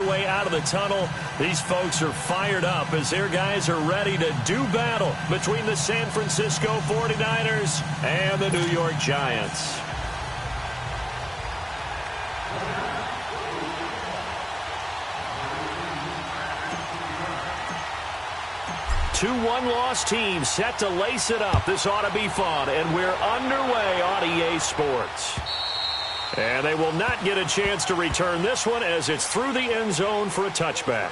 way out of the tunnel. These folks are fired up as their guys are ready to do battle between the San Francisco 49ers and the New York Giants. 2-1 loss team set to lace it up. This ought to be fun, and we're underway on EA Sports. And they will not get a chance to return this one as it's through the end zone for a touchback.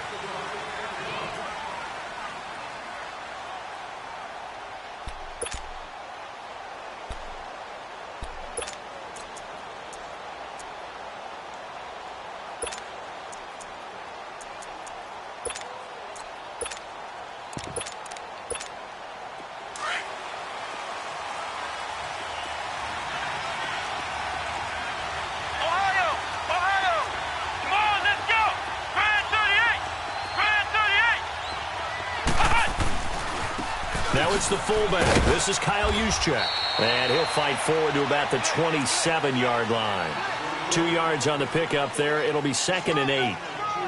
Now it's the fullback. This is Kyle Juszczyk. And he'll fight forward to about the 27-yard line. 2 yards on the pickup there. It'll be 2nd and 8.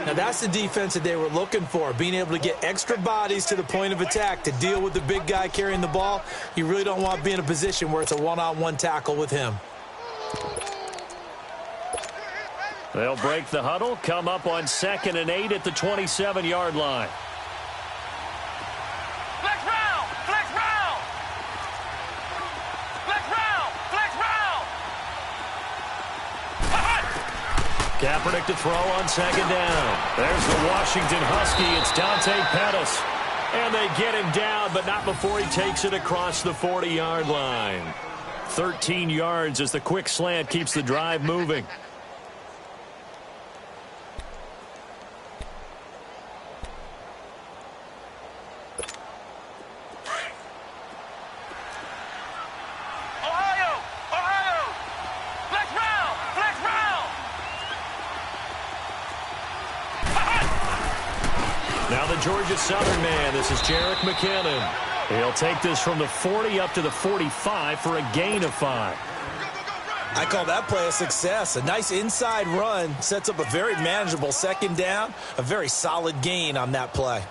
Now that's the defense that they were looking for, being able to get extra bodies to the point of attack to deal with the big guy carrying the ball. You really don't want to be in a position where it's a one-on-one tackle with him. They'll break the huddle, come up on 2nd and 8 at the 27-yard line. Kaepernick to throw on 2nd down. There's the Washington Husky. It's Dante Pettis. And they get him down, but not before he takes it across the 40-yard line. 13 yards as the quick slant keeps the drive moving. Now the Georgia Southern man, this is Jerick McKinnon. He'll take this from the 40 up to the 45 for a gain of 5. I call that play a success. A nice inside run sets up a very manageable 2nd down. A very solid gain on that play.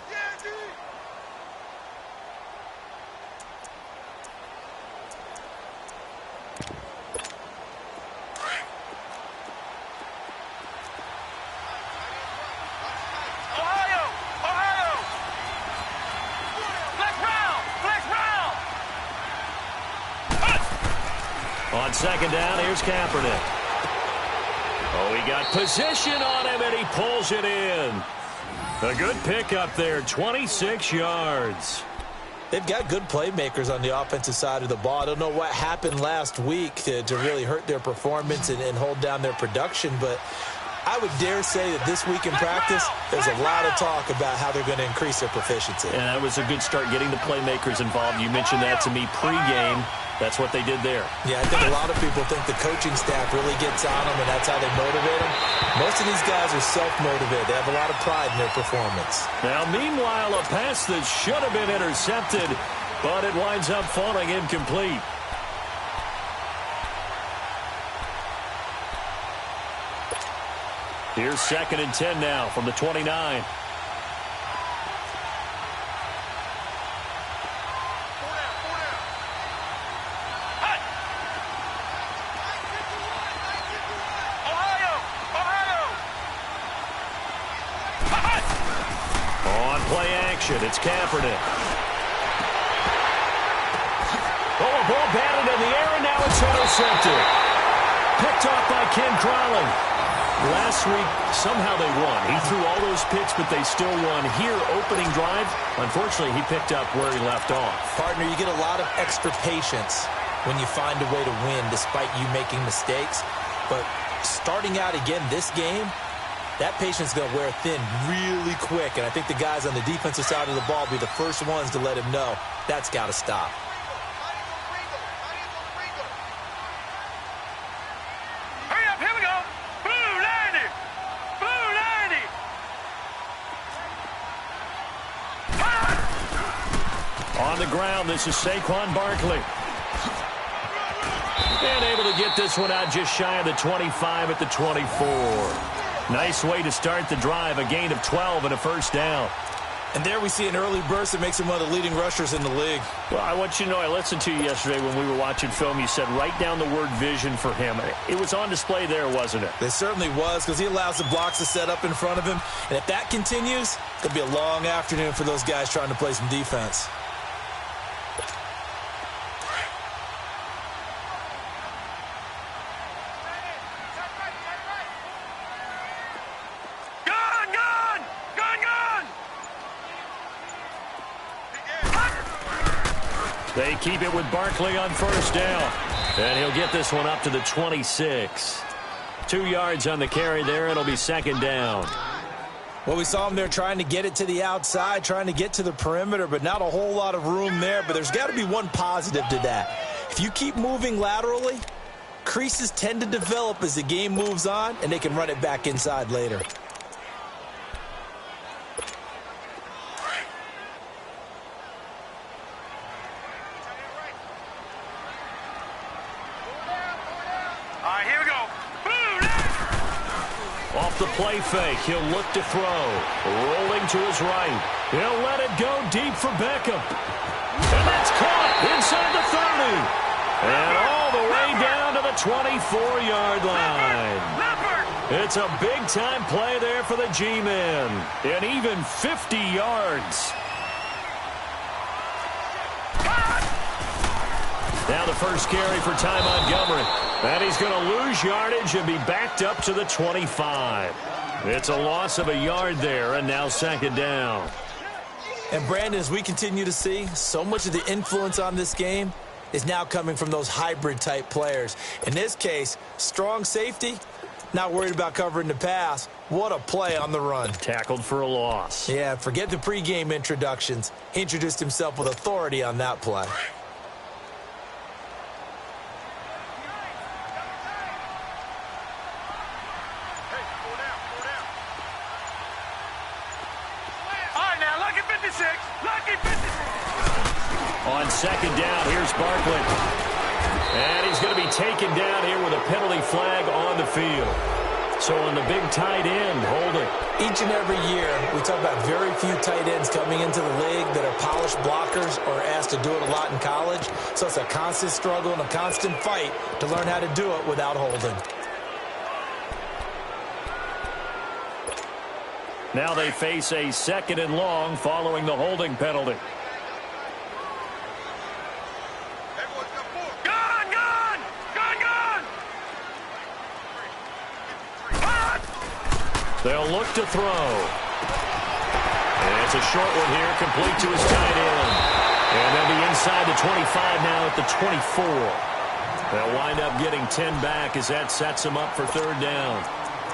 On 2nd down, here's Kaepernick. Oh, he got position on him, and he pulls it in. A good pickup there, 26 yards. They've got good playmakers on the offensive side of the ball. I don't know what happened last week to really hurt their performance and hold down their production, but I would dare say that this week in practice, there's a lot of talk about how they're going to increase their proficiency. And that was a good start getting the playmakers involved. You mentioned that to me pregame. That's what they did there. Yeah, I think a lot of people think the coaching staff really gets on them, and that's how they motivate them. Most of these guys are self-motivated. They have a lot of pride in their performance. Now, meanwhile, a pass that should have been intercepted, but it winds up falling incomplete. Here's 2nd and 10 now from the 29. Play action. It's Kaepernick. Oh, a ball batted in the air, and now it's intercepted. Picked off by Ken Crowley. Last week, somehow they won. He threw all those picks, but they still won. Here, opening drive, unfortunately, he picked up where he left off. Partner, you get a lot of extra patience when you find a way to win despite you making mistakes. But starting out again this game, that patience is going to wear thin really quick, and I think the guys on the defensive side of the ball will be the first ones to let him know that's got to stop. Hurry up, here we go. Blue 90. Blue 90. On the ground, this is Saquon Barkley. And able to get this one out just shy of the 25 at the 24. Nice way to start the drive, a gain of 12 and a first down. And there we see an early burst that makes him one of the leading rushers in the league. Well, I want you to know, I listened to you yesterday when we were watching film. You said write down the word vision for him. It was on display there, wasn't it? It certainly was, because he allows the blocks to set up in front of him. And if that continues, it'll be a long afternoon for those guys trying to play some defense. They keep it with Barkley on first down. And he'll get this one up to the 26. 2 yards on the carry there. It'll be second down. Well, we saw him there trying to get it to the outside, trying to get to the perimeter, but not a whole lot of room there. But there's got to be one positive to that. If you keep moving laterally, creases tend to develop as the game moves on, and they can run it back inside later. Off the play fake, he'll look to throw. Rolling to his right. He'll let it go deep for Beckham. And that's caught inside the 30. And all the way down to the 24-yard line. It's a big-time play there for the G-men. And even 50 yards. Now the first carry for Ty Montgomery. And he's going to lose yardage and be backed up to the 25. It's a loss of a yard there, and now second down. And, Brandon, as we continue to see, so much of the influence on this game is now coming from those hybrid-type players. In this case, strong safety, not worried about covering the pass. What a play on the run. Tackled for a loss. Yeah, forget the pregame introductions. He introduced himself with authority on that play. On second down, here's Barkley. And he's going to be taken down here with a penalty flag on the field. So on the big tight end, holding. Each and every year, we talk about very few tight ends coming into the league that are polished blockers or asked to do it a lot in college. So it's a constant struggle and a constant fight to learn how to do it without holding. Now they face a second and long following the holding penalty. They'll look to throw. And it's a short one here, complete to his tight end. And they'll be inside the 25 now at the 24. They'll wind up getting 10 back as that sets them up for third down.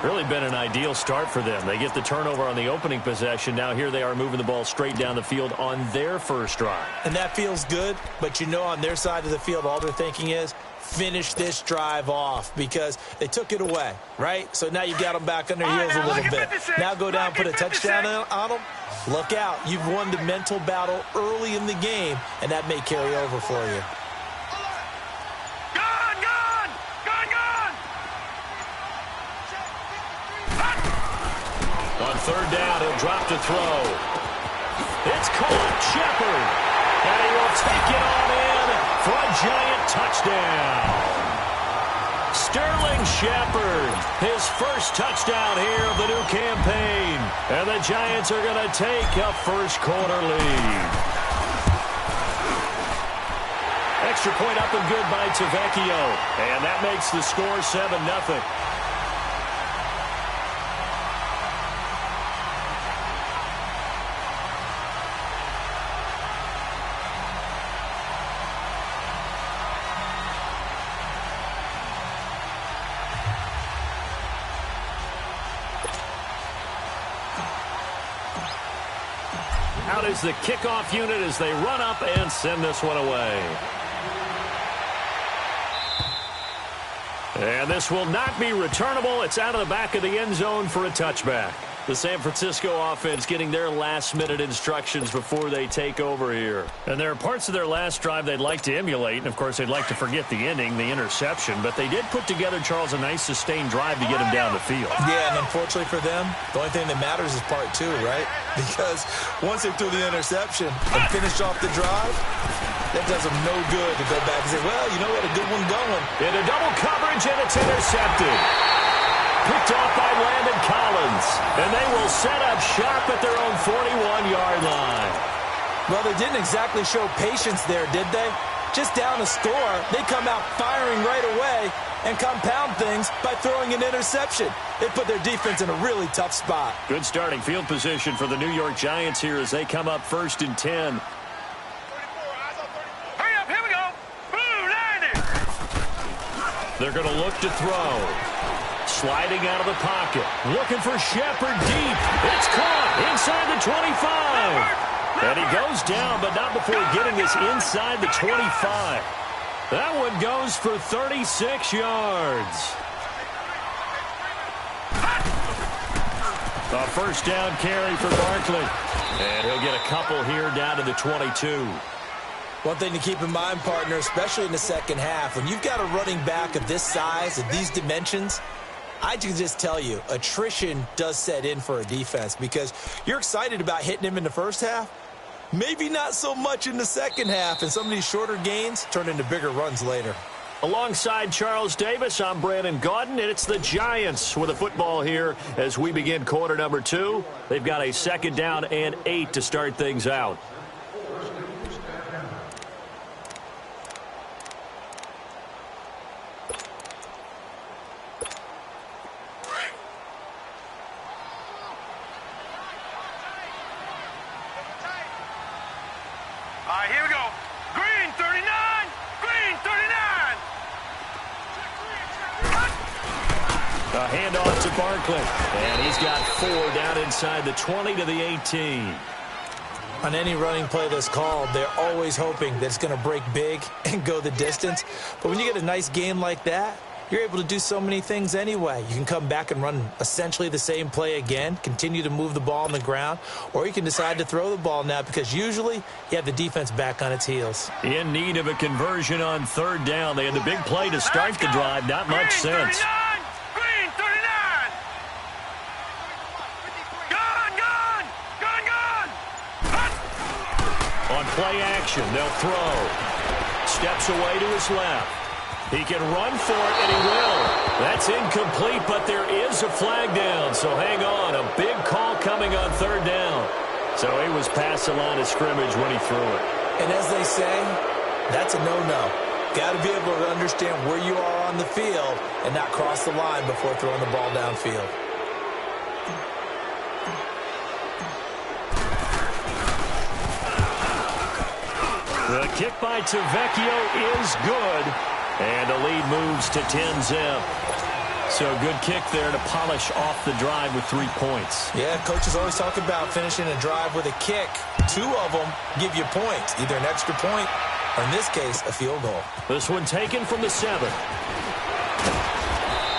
Really been an ideal start for them. They get the turnover on the opening possession. Now here they are moving the ball straight down the field on their first drive. And that feels good, but you know on their side of the field all they're thinking is, finish this drive off because they took it away, right? So now you've got them back on their heels a little bit. Now go down, put a touchdown on them. Look out. You've won the mental battle early in the game, and that may carry over for you. On third down, he'll drop to throw. It's caught. Shepard. And he will take it on in for a giant touchdown. Sterling Shepard, his first touchdown here of the new campaign. And the Giants are going to take a first quarter lead. Extra point up and good by Tavecchio. And that makes the score 7-0. Out is the kickoff unit as they run up and send this one away. And this will not be returnable. It's out of the back of the end zone for a touchback. The San Francisco offense getting their last-minute instructions before they take over here. And there are parts of their last drive they'd like to emulate, and, of course, they'd like to forget the ending, the interception. But they did put together, Charles, a nice sustained drive to get them down the field. Yeah, and unfortunately for them, the only thing that matters is part two, right? Because once they threw the interception and finished off the drive, that does them no good to go back and say, well, you know, we had a good one going. Into double coverage, and it's intercepted. Picked off by Landon Collins. And they will set up shop at their own 41-yard line. Well, they didn't exactly show patience there, did they? Just down a score, they come out firing right away and compound things by throwing an interception. They put their defense in a really tough spot. Good starting field position for the New York Giants here as they come up 1st and 10. Hurry up, here we go. Blue, line it. They're going to look to throw. Sliding out of the pocket. Looking for Shepard deep. It's caught inside the 25. And he goes down, but not before getting this inside the 25. That one goes for 36 yards. A first down carry for Barkley. And he'll get a couple here down to the 22. One thing to keep in mind, partner, especially in the second half, when you've got a running back of this size, of these dimensions, I can just tell you, attrition does set in for a defense because you're excited about hitting him in the first half. Maybe not so much in the second half, and some of these shorter gains turn into bigger runs later. Alongside Charles Davis, I'm Brandon Gaudin, and it's the Giants with the football here as we begin quarter number 2. They've got a 2nd down and 8 to start things out. All right, here we go. Green 39. Green 39. A handoff to Barkley. And he's got 4 down inside the 20 to the 18. On any running play that's called, they're always hoping that it's going to break big and go the distance. But when you get a nice game like that, you're able to do so many things anyway. You can come back and run essentially the same play again, continue to move the ball on the ground, or you can decide to throw the ball now because usually you have the defense back on its heels. In need of a conversion on 3rd down. They had the big play to start the drive. Not much sense. Green 39. Gone, gone, gone, gone. On play action, they'll throw. Steps away to his left. He can run for it, and he will. That's incomplete, but there is a flag down, so hang on. A big call coming on 3rd down. So he was past the line of scrimmage when he threw it. And as they say, that's a no-no. Got to be able to understand where you are on the field and not cross the line before throwing the ball downfield. The kick by Tavecchio is good. And the lead moves to 10-zip. So good kick there to polish off the drive with 3 points. Yeah, coaches always talk about finishing a drive with a kick. 2 of them give you points, either an extra point or, in this case, a field goal. This one taken from the 7.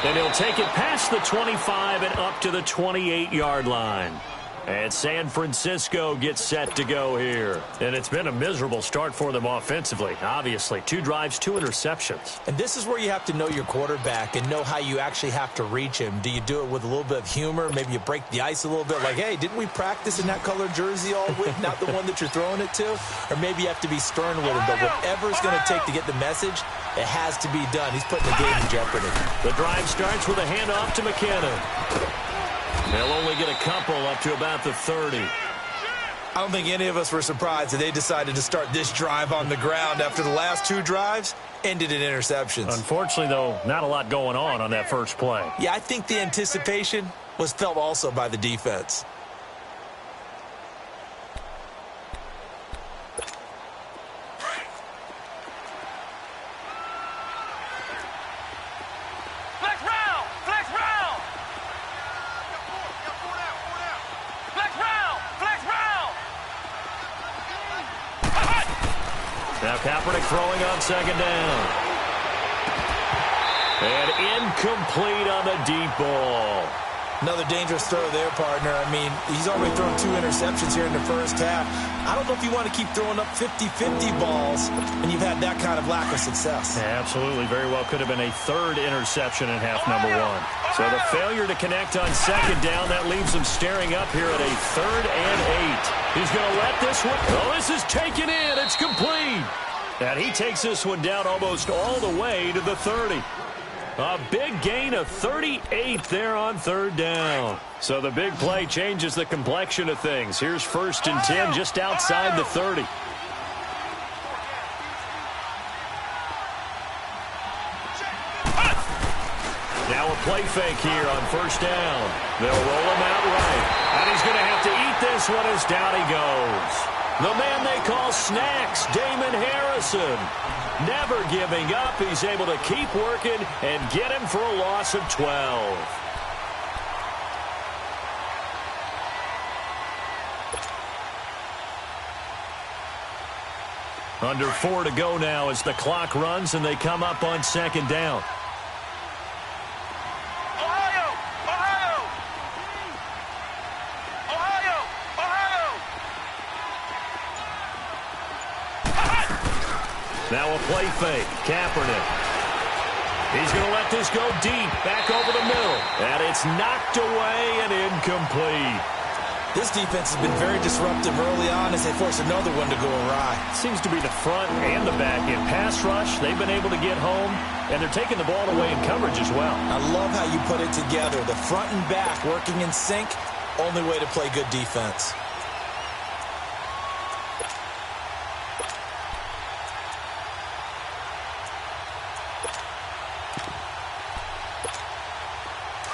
And he'll take it past the 25 and up to the 28-yard line. And San Francisco gets set to go here. And it's been a miserable start for them offensively, obviously. 2 drives, 2 interceptions. And this is where you have to know your quarterback and know how you actually have to reach him. Do you do it with a little bit of humor? Maybe you break the ice a little bit like, hey, didn't we practice in that colored jersey all week, not the one that you're throwing it to? Or maybe you have to be stern with him. But whatever it's going to take to get the message, it has to be done. He's putting the game in jeopardy. The drive starts with a handoff to McKinnon. They'll only get a couple up to about the 30. I don't think any of us were surprised that they decided to start this drive on the ground after the last 2 drives ended in interceptions. Unfortunately, though, not a lot going on that first play. Yeah, I think the anticipation was felt also by the defense. Now Kaepernick throwing on 2nd down. And incomplete on the deep ball. Another dangerous throw there, partner. I mean, he's already thrown 2 interceptions here in the first half. I don't know if you want to keep throwing up 50-50 balls when you've had that kind of lack of success. Yeah, absolutely. Very well could have been a 3rd interception in half number 1. So the failure to connect on 2nd down, that leaves him staring up here at a 3rd and 8. He's going to let this one. Oh, this is taken in. It's complete. And he takes this one down almost all the way to the 30. A big gain of 38 there on 3rd down. So the big play changes the complexion of things. Here's 1st and 10 just outside the 30. Now a play fake here on 1st down. They'll roll him out right. And he's going to have to eat this one as down he goes. The man they call Snacks, Damon Harrison. Never giving up. He's able to keep working and get him for a loss of 12. Under 4 to go now as the clock runs and they come up on 2nd down. Now a play fake. Kaepernick. He's going to let this go deep. Back over the middle. And it's knocked away and incomplete. This defense has been very disruptive early on as they force another one to go awry. Seems to be the front and the back. In pass rush, they've been able to get home, and they're taking the ball away in coverage as well. I love how you put it together. The front and back working in sync. Only way to play good defense.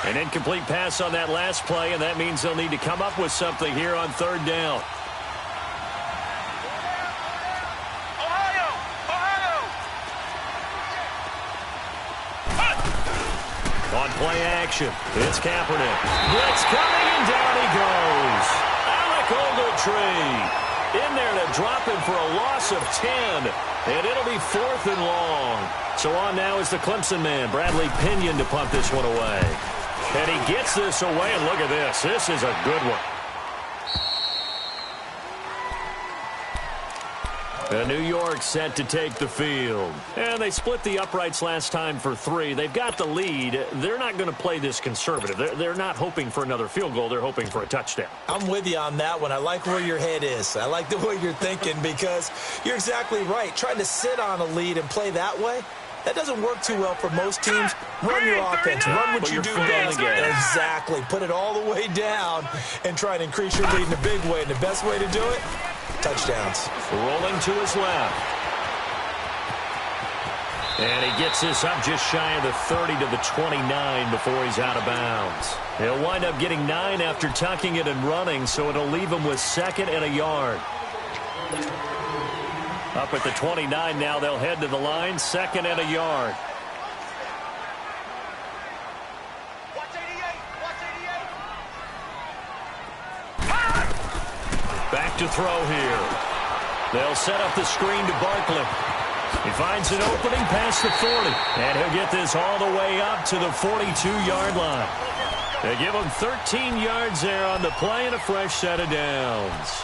An incomplete pass on that last play, and that means they'll need to come up with something here on 3rd down. On play action, it's Kaepernick. Blitz coming, and down he goes. Alec Ogletree in there to drop him for a loss of 10, and it'll be 4th and long. So on now is the Clemson man, Bradley Pinion, to punt this one away. And he gets this away, and look at this. This is a good one. New York set to take the field. And they split the uprights last time for 3. They've got the lead. They're not going to play this conservative. They're not hoping for another field goal. They're hoping for a touchdown. I'm with you on that one. I like where your head is. I like the way you're thinking because you're exactly right. Trying to sit on a lead and play that way, that doesn't work too well for most teams. Run your offense. Run what you do best. Exactly. Put it all the way down and try to increase your lead in a big way. And the best way to do it, touchdowns. Rolling to his left. And he gets this up just shy of the 30 to the 29 before he's out of bounds. He'll wind up getting 9 after tucking it and running, so it'll leave him with 2nd and a yard. Up at the 29 now, they'll head to the line, 2nd and a yard. Back to throw here. They'll set up the screen to Barkley. He finds an opening past the 40, and he'll get this all the way up to the 42-yard line. They give him 13 yards there on the play and a fresh set of downs.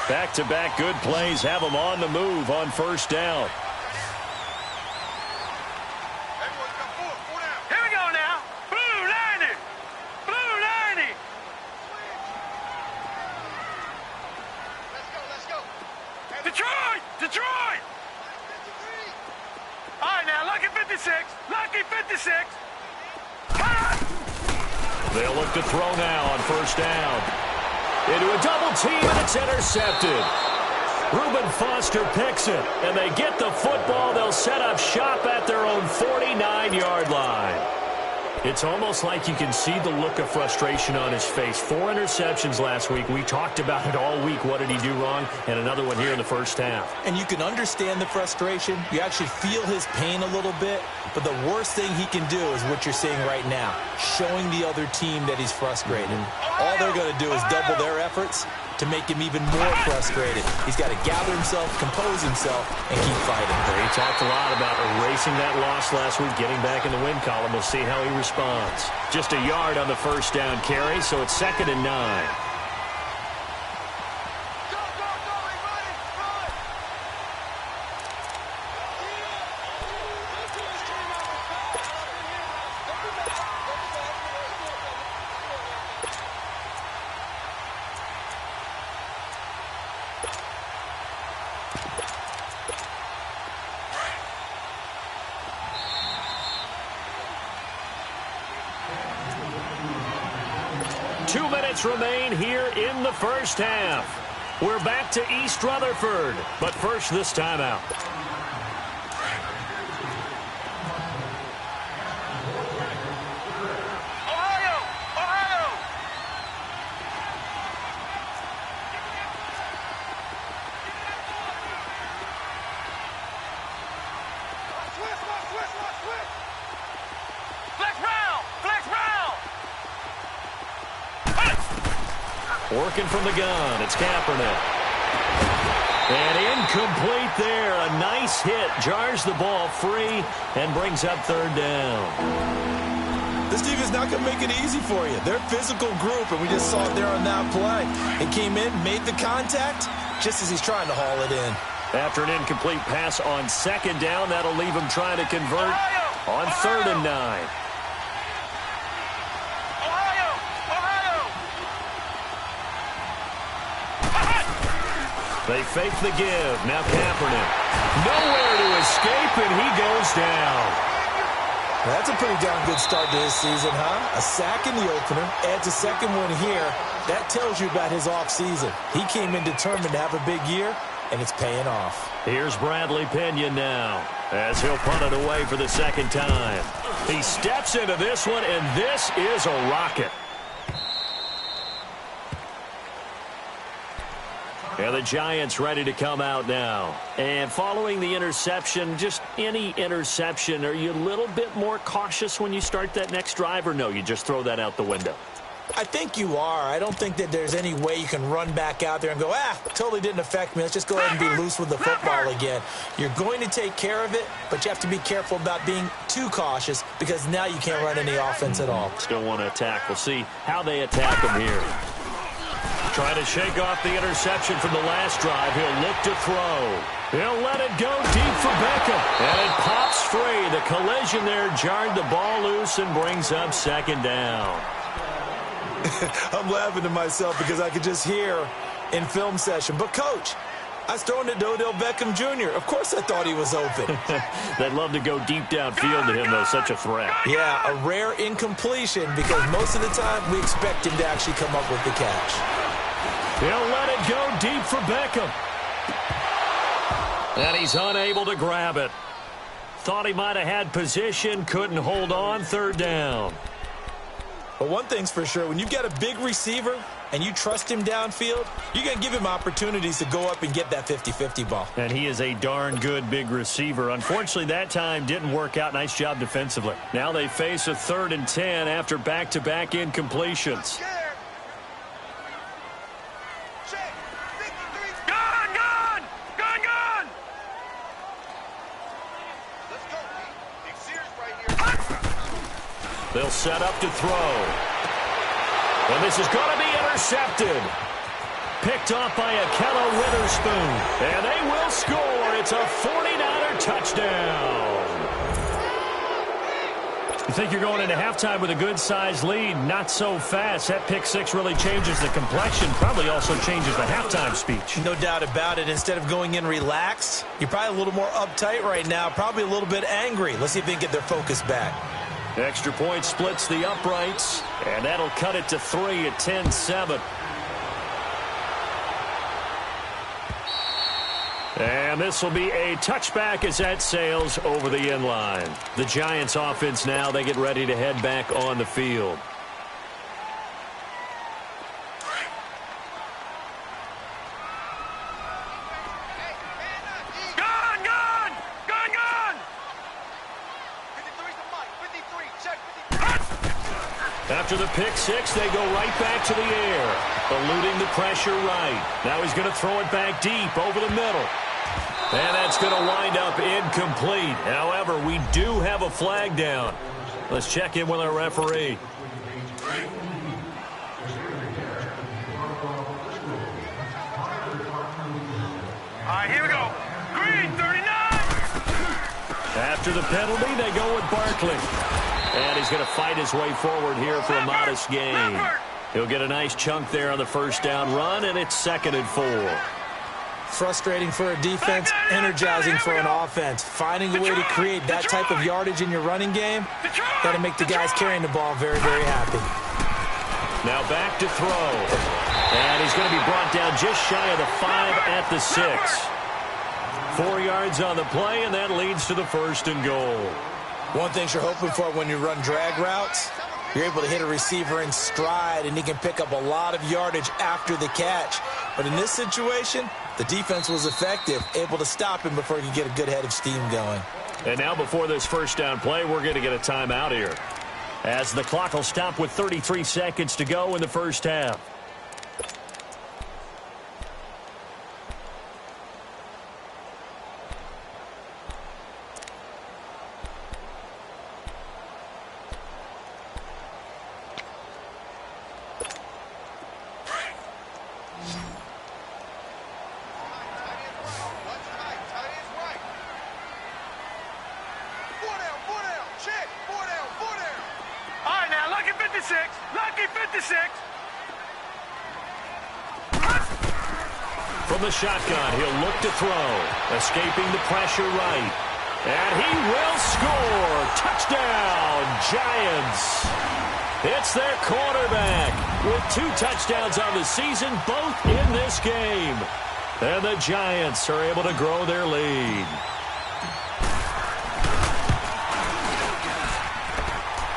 Back-to-back good plays have them on the move on 1st down. Here we go now. Blue 90. Blue 90. Let's go. Detroit. Detroit. All right, now, lucky 56. Lucky 56. They'll look to throw now on 1st down. Into a double team, and it's intercepted. Reuben Foster picks it, and they get the football. They'll set up shop at their own 49-yard line. It's almost like you can see the look of frustration on his face. 4 interceptions last week. We talked about it all week. What did he do wrong? And another one here in the 1st half. And you can understand the frustration. You actually feel his pain a little bit. But the worst thing he can do is what you're seeing right now, showing the other team that he's frustrated. All they're going to do is double their efforts, to make him even more frustrated. He's got to gather himself, compose himself, and keep fighting. He talked a lot about erasing that loss last week, getting back in the win column. We'll see how he responds. Just a yard on the first down carry, so it's 2nd and 9. Remain here in the first half. We're back to East Rutherford, but first this timeout. Working from the gun, it's Kaepernick. And incomplete there. A nice hit. Jars the ball free and brings up 3rd down. This defense is not going to make it easy for you. They're a physical group, and we just saw it there on that play. It came in, made the contact, just as he's trying to haul it in. After an incomplete pass on 2nd down, that'll leave him trying to convert on 3rd and 9. They fake the give. Now Kaepernick. Nowhere to escape, and he goes down. That's a pretty darn good start to his season, huh? A sack in the opener, adds a 2nd one here. That tells you about his offseason. He came in determined to have a big year, and it's paying off. Here's Bradley Pinion now, as he'll punt it away for the 2nd time. He steps into this one, and this is a rocket. Yeah, the Giants ready to come out now. And following the interception, just any interception, are you a little bit more cautious when you start that next drive, or no, you just throw that out the window? I think you are. I don't think that there's any way you can run back out there and go, totally didn't affect me. Let's just go ahead and be loose with the football again. You're going to take care of it, but you have to be careful about being too cautious because now you can't run any offense at all. Still want to attack. We'll see how they attack him here. Trying to shake off the interception from the last drive. He'll look to throw. He'll let it go deep for Beckham. And it pops free. The collision there jarred the ball loose and brings up 2nd down. I'm laughing to myself because I could just hear in film session. But, Coach, I was throwing to Odell Beckham Jr. Of course I thought he was open. They'd love to go deep downfield to him, though. Such a threat. Yeah, a rare incompletion because most of the time we expect him to actually come up with the catch. He'll let it go deep for Beckham. And he's unable to grab it. Thought he might have had position, couldn't hold on, 3rd down. But one thing's for sure, when you've got a big receiver and you trust him downfield, you're going to give him opportunities to go up and get that 50-50 ball. And he is a darn good big receiver. Unfortunately, that time didn't work out. Nice job defensively. Now they face a 3rd and 10 after back-to-back incompletions. They'll set up to throw. And this is going to be intercepted. Picked off by Akello Witherspoon. And they will score. It's a 49er touchdown. You think you're going into halftime with a good-sized lead. Not so fast. That pick six really changes the complexion. Probably also changes the halftime speech. No doubt about it. Instead of going in relaxed, you're probably a little more uptight right now. Probably a little bit angry. Let's see if they can get their focus back. Extra point splits the uprights, and that'll cut it to 3 at 10-7. And this will be a touchback as that sails over the end line. The Giants offense now, they get ready to head back on the field. After the pick six, they go right back to the air, eluding the pressure right. Now he's going to throw it back deep over the middle. And that's going to wind up incomplete. However, we do have a flag down. Let's check in with our referee. All right, here we go. Green, 39. After the penalty, they go with Barkley. And he's going to fight his way forward here for a modest gain. He'll get a nice chunk there on the first down run, and it's 2nd and 4. Frustrating for a defense, energizing for an offense. Finding a way to create that type of yardage in your running game, got to make the guys carrying the ball very, very happy. Now back to throw. And he's going to be brought down just shy of the 5 at the 6. 4 yards on the play, and that leads to the 1st and goal. One thing you're hoping for when you run drag routes, you're able to hit a receiver in stride, and he can pick up a lot of yardage after the catch. But in this situation, the defense was effective, able to stop him before he could get a good head of steam going. And now before this first down play, we're going to get a timeout here, as the clock will stop with 33 seconds to go in the first half. From the shotgun, he'll look to throw, escaping the pressure right. And he will score. Touchdown, Giants. It's their quarterback with 2 touchdowns on the season, both in this game. And the Giants are able to grow their lead.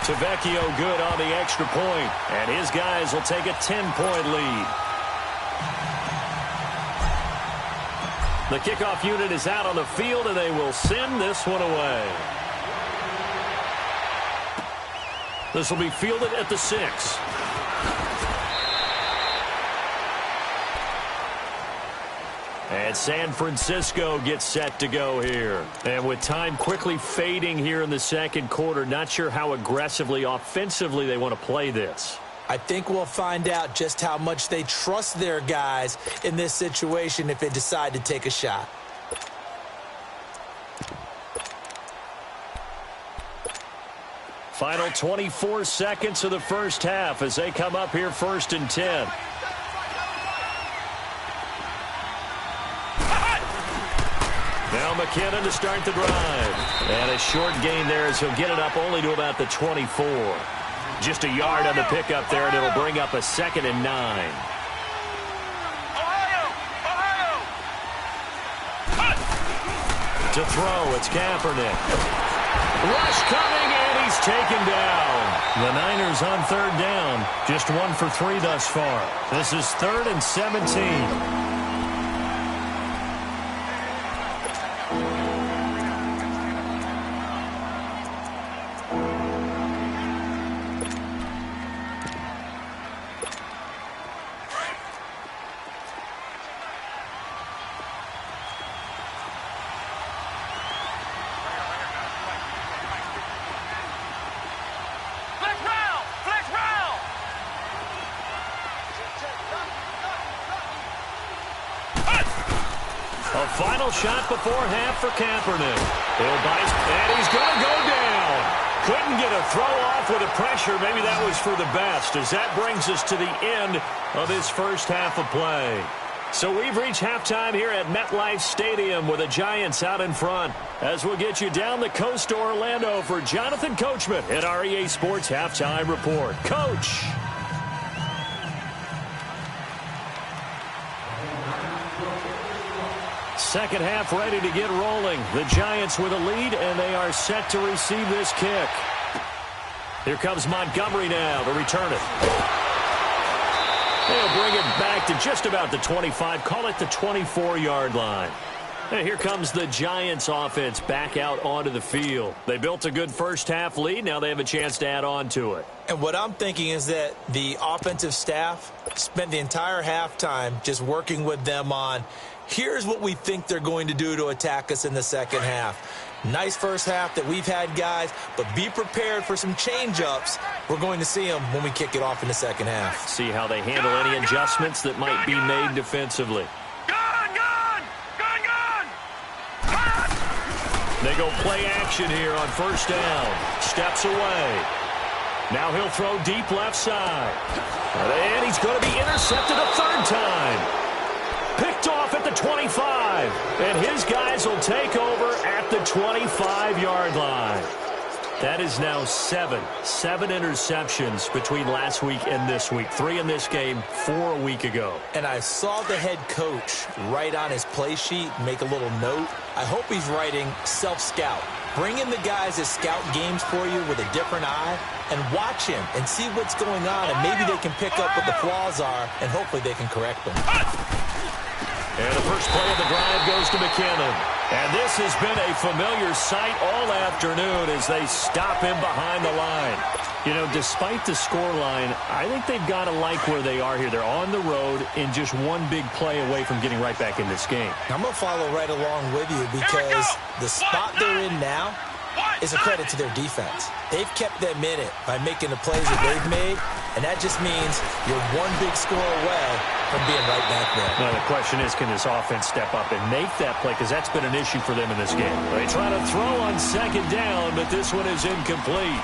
Tavecchio good on the extra point, and his guys will take a 10-point lead. The kickoff unit is out on the field, and they will send this one away. This will be fielded at the 6. And San Francisco gets set to go here. And with time quickly fading here in the second quarter, not sure how aggressively, offensively they want to play this. I think we'll find out just how much they trust their guys in this situation if they decide to take a shot. Final 24 seconds of the first half as they come up here 1st and 10. Now McKinnon to start the drive. And a short gain there as he'll get it up only to about the 24. Just a yard on the pickup there, and it'll bring up a 2nd and 9. To throw, it's Kaepernick. Rush coming, and he's taken down. The Niners on 3rd down. Just 1 for 3 thus far. This is 3rd and 17. A final shot before half for Kaepernick. He'll bite, and he's going to go down. Couldn't get a throw off with the pressure. Maybe that was for the best, as that brings us to the end of this first half of play. So we've reached halftime here at MetLife Stadium with the Giants out in front. As we'll get you down the coast to Orlando for Jonathan Coachman at our EA Sports Halftime Report. Coach. Second half ready to get rolling. The Giants with a lead, and they are set to receive this kick. Here comes Montgomery now to return it. They'll bring it back to just about the 25, call it the 24-yard line. And here comes the Giants offense back out onto the field. They built a good first-half lead. Now they have a chance to add on to it. And what I'm thinking is that the offensive staff spent the entire halftime just working with them on, here's what we think they're going to do to attack us in the second half. Nice first half that we've had, guys, but be prepared for some change-ups. We're going to see them when we kick it off in the second half. See how they handle any adjustments that might be made defensively. They go play action here on first down. Steps away. Now he'll throw deep left side. And he's going to be intercepted a third time. Picked off at the 25. And his guys will take over at the 25-yard line. That is now seven interceptions between last week and this week. 3 in this game, 4 a week ago. And I saw the head coach write on his play sheet, make a little note. I hope he's writing self-scout. Bring in the guys that scout games for you with a different eye and watch him and see what's going on, and maybe they can pick up what the flaws are, and hopefully they can correct them. And the first play of the drive goes to McKinnon. And this has been a familiar sight all afternoon as they stop him behind the line. You know, despite the scoreline, I think they've got to like where they are here. They're on the road and just one big play away from getting right back in this game. I'm going to follow right along with you because the spot they're in now is a credit to their defense. They've kept them in it by making the plays that they've made, and that just means you're one big score away from being right back there. Now, the question is, can this offense step up and make that play? Because that's been an issue for them in this game. They try to throw on second down, but this one is incomplete.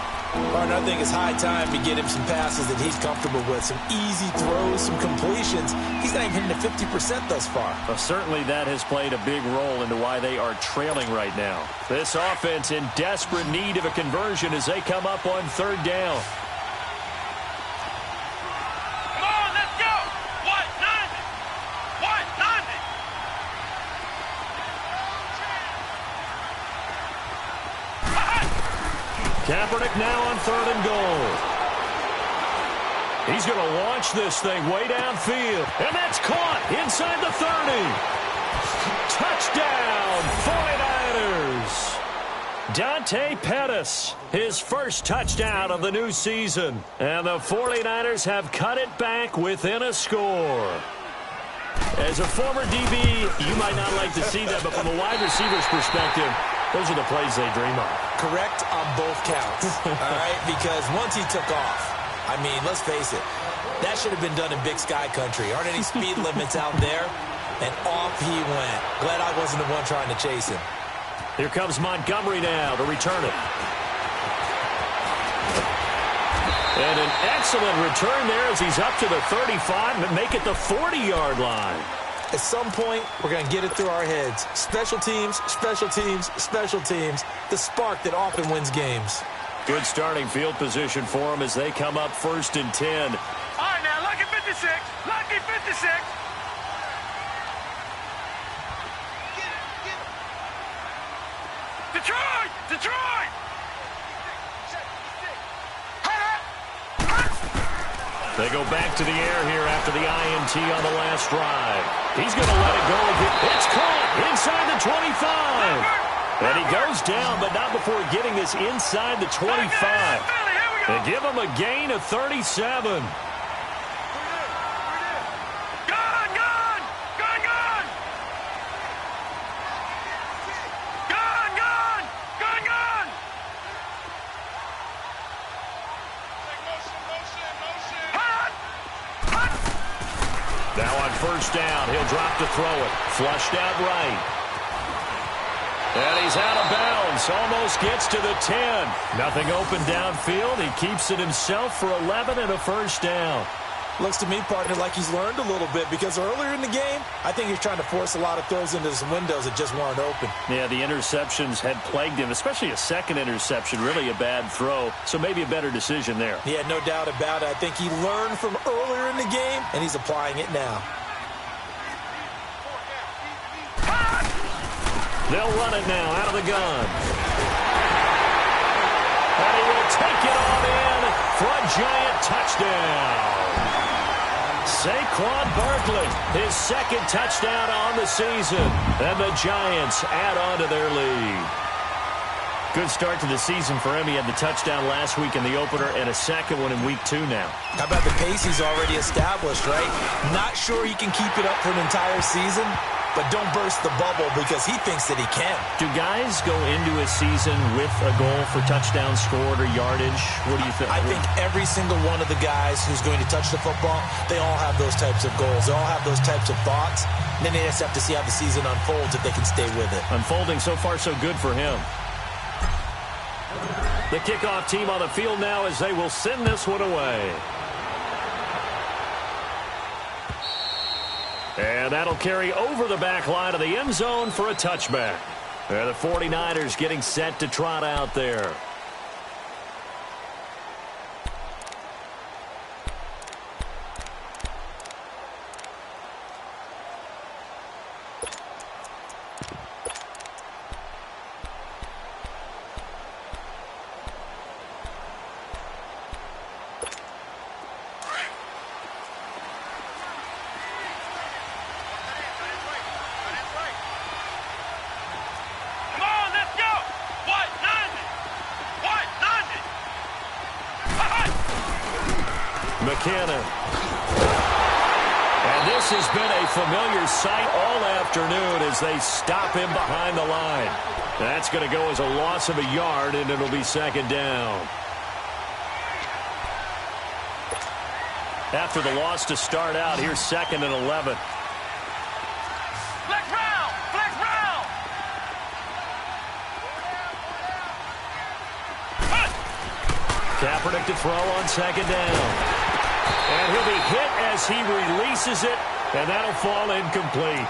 Partner, I think it's high time to get him some passes that he's comfortable with. Some easy throws, some completions. He's not even hitting the 50% thus far. Well, certainly that has played a big role into why they are trailing right now. This offense in desperate need of a conversion as they come up on third down. Kaepernick now on third and goal. He's going to launch this thing way downfield. And that's caught inside the 30. Touchdown, 49ers. Dante Pettis, his first touchdown of the new season. And the 49ers have cut it back within a score. As a former DB, you might not like to see that, but from a wide receiver's perspective, those are the plays they dream of. Correct on both counts, all right? Because once he took off, I mean, let's face it, that should have been done in Big Sky country. Aren't any speed limits out there? And off he went. Glad I wasn't the one trying to chase him. Here comes Montgomery now to return it. And an excellent return there as he's up to the 35 and make it the 40-yard line. At some point, we're going to get it through our heads. Special teams, special teams, special teams. The spark that often wins games. Good starting field position for them as they come up 1st and 10. All right, now, lucky 56. Lucky 56. Detroit! Detroit! They go back to the air here after the INT on the last drive. He's going to let it go again. It's caught inside the 25. And he goes down, but not before getting this inside the 25. They give him a gain of 37. Now on first down, he'll drop to throw it. Flushed out right. And he's out of bounds. Almost gets to the 10. Nothing open downfield. He keeps it himself for 11 and a first down. Looks to me, partner, like he's learned a little bit because earlier in the game, I think he's trying to force a lot of throws into some windows that just weren't open. Yeah, the interceptions had plagued him, especially a second interception, really a bad throw. So maybe a better decision there. Yeah, no doubt about it. I think he learned from earlier in the game, and he's applying it now. They'll run it now out of the gun. And he will take it on in for a giant touchdown. Saquon Barkley, his second touchdown on the season. And the Giants add on to their lead. Good start to the season for him. He had the touchdown last week in the opener and a second one in week 2 now. How about the pace he's already established, right? Not sure he can keep it up for an entire season, but don't burst the bubble because he thinks that he can. Do guys go into a season with a goal for touchdowns scored or yardage? What do you think? I think every single one of the guys who's going to touch the football, they all have those types of goals. They all have those types of thoughts. And then they just have to see how the season unfolds if they can stay with it. Unfolding so far so good for him. The kickoff team on the field now as they will send this one away. And that'll carry over the back line of the end zone for a touchback. The 49ers getting set to trot out there. McKinnon. And this has been a familiar sight all afternoon as they stop him behind the line. That's going to go as a loss of a yard, and it'll be second down. After the loss to start out, here's 2nd and 11. Flex round! Flex round! Kaepernick to throw on 2nd down. And he'll be hit as he releases it, and that'll fall incomplete.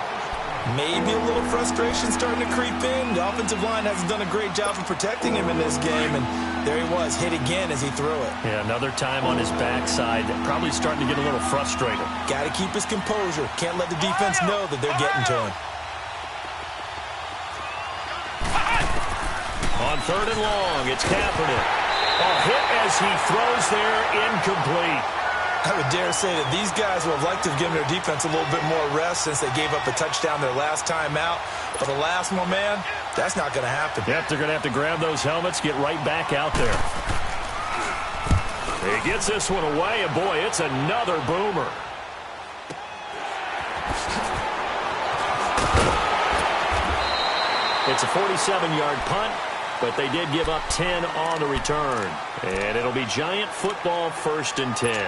Maybe a little frustration starting to creep in. The offensive line hasn't done a great job of protecting him in this game, and there he was, hit again as he threw it. Yeah, another time on his backside, probably starting to get a little frustrated. Got to keep his composure. Can't let the defense know that they're getting to him. On 3rd and long, it's Kaepernick. A hit as he throws there, incomplete. I would dare say that these guys would have liked to have given their defense a little bit more rest since they gave up a touchdown their last time out. But alas, my man, that's not going to happen. Yep, they're going to have to grab those helmets, get right back out there. He gets this one away, and boy, it's another boomer. It's a 47-yard punt, but they did give up 10 on the return. And it'll be Giant football 1st and 10.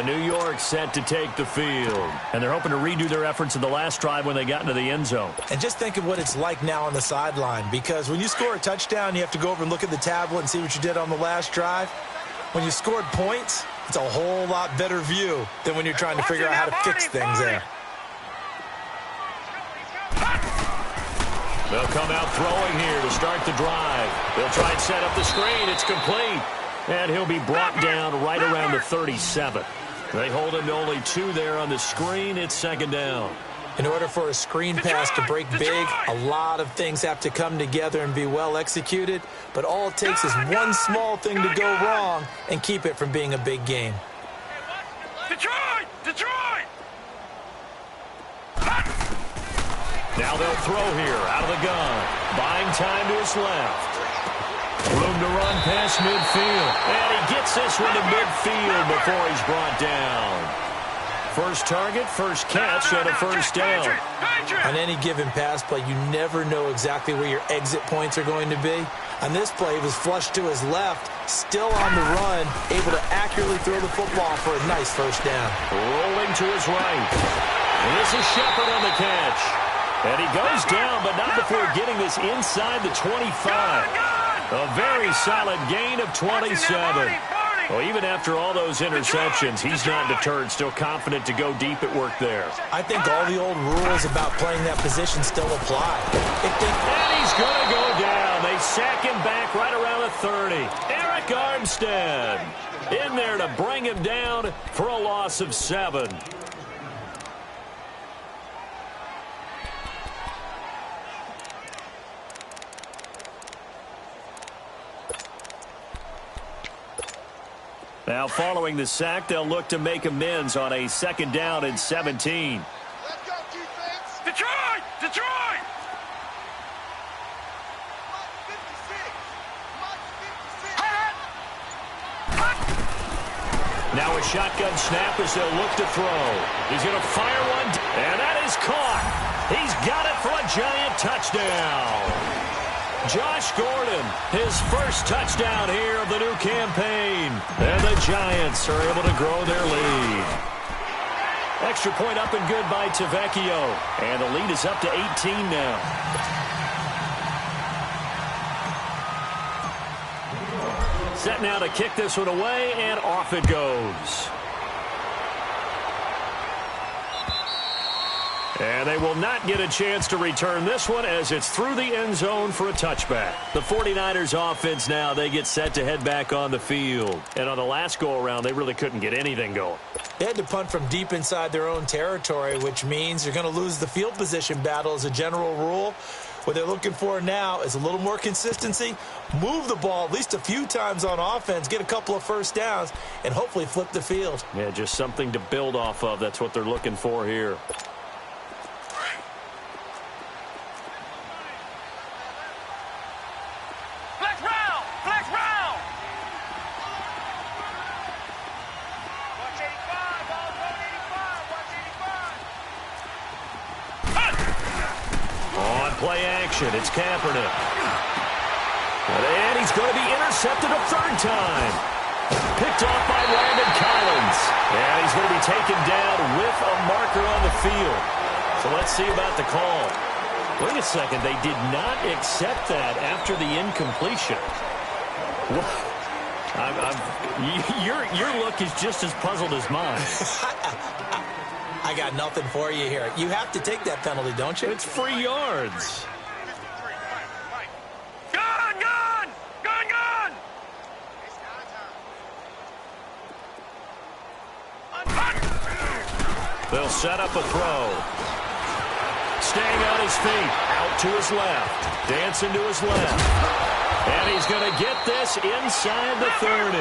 New York set to take the field. And they're hoping to redo their efforts in the last drive when they got into the end zone. And just think of what it's like now on the sideline, because when you score a touchdown, you have to go over and look at the tablet and see what you did on the last drive. When you scored points, it's a whole lot better view than when you're trying to figure out how to fix things there. They'll come out throwing here to start the drive. They'll try and set up the screen. It's complete. And he'll be brought down right around the 37. They hold him to only 2 there on the screen. It's 2nd down. In order for a screen pass to break big, a lot of things have to come together and be well executed. But all it takes is one small thing to go wrong and keep it from being a big game. Detroit! Detroit! Now they'll throw here out of the gun. Buying time to his left. Room to run past midfield. And he gets this one to midfield before he's brought down. First target, first catch, and a first down. On any given pass play, you never know exactly where your exit points are going to be. On this play, he was flushed to his left, still on the run, able to accurately throw the football for a nice first down. Rolling to his right. And this is Shepard on the catch. And he goes down, but not before getting this inside the 25. A very solid gain of 27. Well, even after all those interceptions, he's not deterred, still confident to go deep at work there. I think all the old rules about playing that position still apply. And he's going to go down. They sack him back right around the 30. Eric Armstead in there to bring him down for a loss of 7. Now following the sack, they'll look to make amends on a 2nd down and 17. Let's go, defense. Detroit! Detroit! Now a shotgun snap as they'll look to throw. He's going to fire one, and that is caught. He's got it for a giant touchdown. Josh Gordon, his first touchdown here of the new campaign. And the Giants are able to grow their lead. Extra point up and good by Tavecchio. And the lead is up to 18 now. Set now to kick this one away, and off it goes. And they will not get a chance to return this one as it's through the end zone for a touchback. The 49ers offense now, they get set to head back on the field. And on the last go-around, they really couldn't get anything going. They had to punt from deep inside their own territory, which means you're going to lose the field position battle as a general rule. What they're looking for now is a little more consistency, move the ball at least a few times on offense, get a couple of first downs, and hopefully flip the field. Yeah, just something to build off of. That's what they're looking for here. Play action. It's Kaepernick. And he's going to be intercepted a 3rd time. Picked off by Landon Collins. And he's going to be taken down with a marker on the field. So let's see about the call. Wait a second. They did not accept that after the incompletion. Your look is just as puzzled as mine. I got nothing for you here. You have to take that penalty, don't you? It's free yards. Gun! Gun! Gun! Gun! They'll set up a throw. Staying on his feet. Out to his left. Dancing to his left. And he's going to get this inside the 30.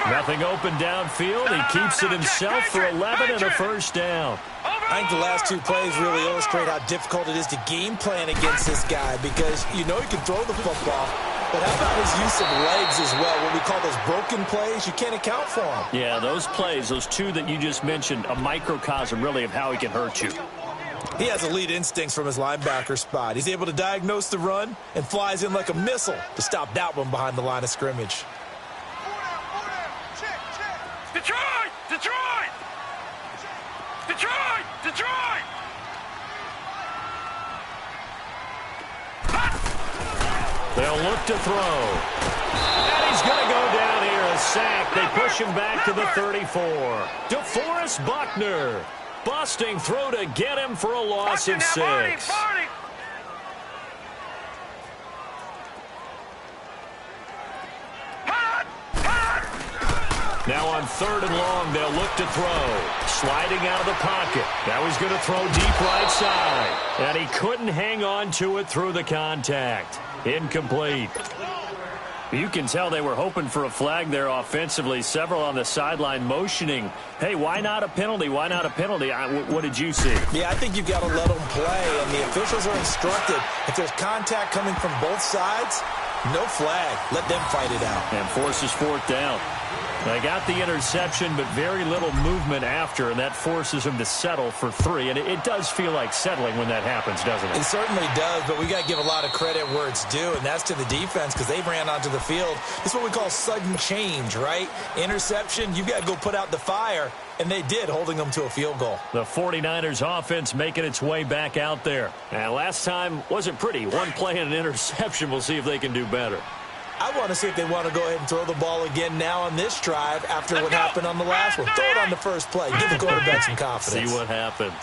Nothing open downfield. He keeps it himself for 11 and a first down. I think the last 2 plays really illustrate how difficult it is to game plan against this guy because you know he can throw the football, but how about his use of legs as well? What we call those broken plays, you can't account for them. Yeah, those plays, those 2 that you just mentioned, a microcosm really of how he can hurt you. He has elite instincts from his linebacker spot. He's able to diagnose the run and flies in like a missile to stop that one behind the line of scrimmage. Detroit! Detroit! Detroit! Detroit! They'll look to throw. And he's going to go down here, a sack. They push him back to the 34. DeForest Buckner. Busting through to get him for a loss of 6. Now on 3rd and long, they'll look to throw. Sliding out of the pocket. Now he's going to throw deep right side. And he couldn't hang on to it through the contact. Incomplete. You can tell they were hoping for a flag there offensively. Several on the sideline motioning, hey, why not a penalty? Why not a penalty? What did you see? Yeah, I think you've got to let them play, and the officials are instructed. If there's contact coming from both sides, no flag. Let them fight it out. And forces 4th down. They got the interception, but very little movement after, and that forces them to settle for 3. And it does feel like settling when that happens, doesn't it? It certainly does, but we got to give a lot of credit where it's due, and that's to the defense because they ran onto the field. This is what we call sudden change, right? Interception, you got to go put out the fire, and they did, holding them to a field goal. The 49ers offense making its way back out there. And last time wasn't pretty. 1 play and an interception. We'll see if they can do better. I want to see if they want to go ahead and throw the ball again now on this drive after what happened on the last one. Throw it on the first play. Give the quarterback some confidence. See what happens.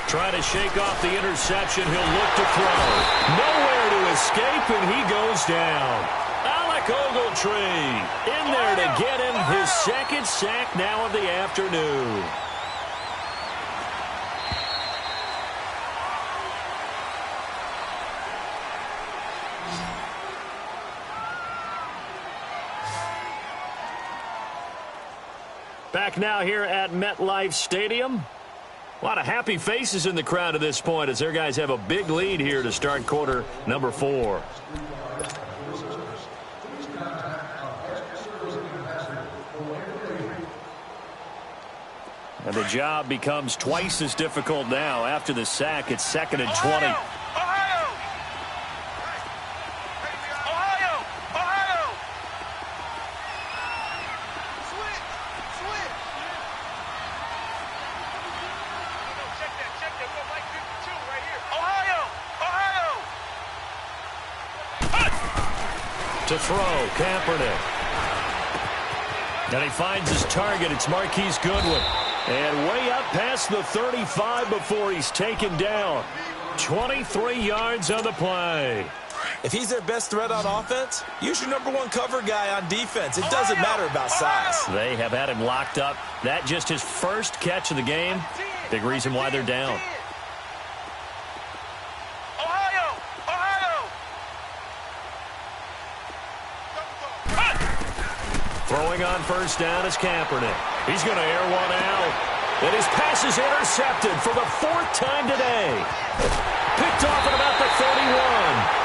Trying to shake off the interception. He'll look to throw. Nowhere to escape, and he goes down. Alec Ogletree in there to get him his 2nd sack now of the afternoon. Back now here at MetLife Stadium. A lot of happy faces in the crowd at this point as their guys have a big lead here to start quarter number 4. And the job becomes twice as difficult now. After the sack, it's 2nd and 20. To throw, Kaepernick. And he finds his target. It's Marquise Goodwin. And way up past the 35 before he's taken down. 23 yards on the play. If he's their best threat on offense, use your number 1 cover guy on defense. It doesn't matter about size. They have had him locked up. That just his first catch of the game. Big reason why they're down. Throwing on first down is Kaepernick. He's going to air one out. And his pass is intercepted for the 4th time today. Picked off at about the 31.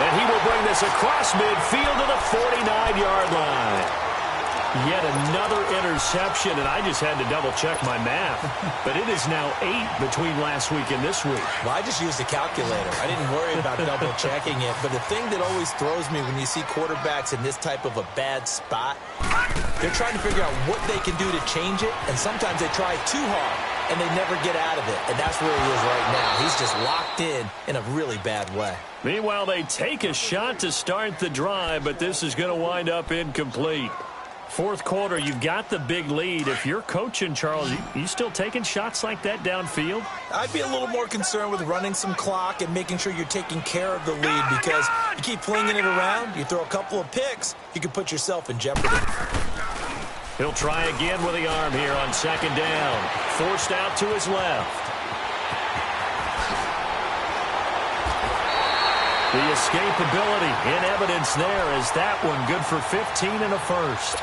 And he will bring this across midfield to the 49-yard line. Yet another interception, and I just had to double-check my math. But it is now 8 between last week and this week. Well, I just used a calculator. I didn't worry about double-checking it. But the thing that always throws me when you see quarterbacks in this type of a bad spot, they're trying to figure out what they can do to change it, and sometimes they try too hard, and they never get out of it. And that's where he is right now. He's just locked in a really bad way. Meanwhile, they take a shot to start the drive, but this is going to wind up incomplete. 4th quarter, you've got the big lead. If you're coaching, Charles, you still taking shots like that downfield? I'd be a little more concerned with running some clock and making sure you're taking care of the lead, because you keep flinging it around, you throw a couple of picks, you can put yourself in jeopardy. He'll try again with the arm here on 2nd down. Forced out to his left. The escapability in evidence there as that one good for 15 and a first.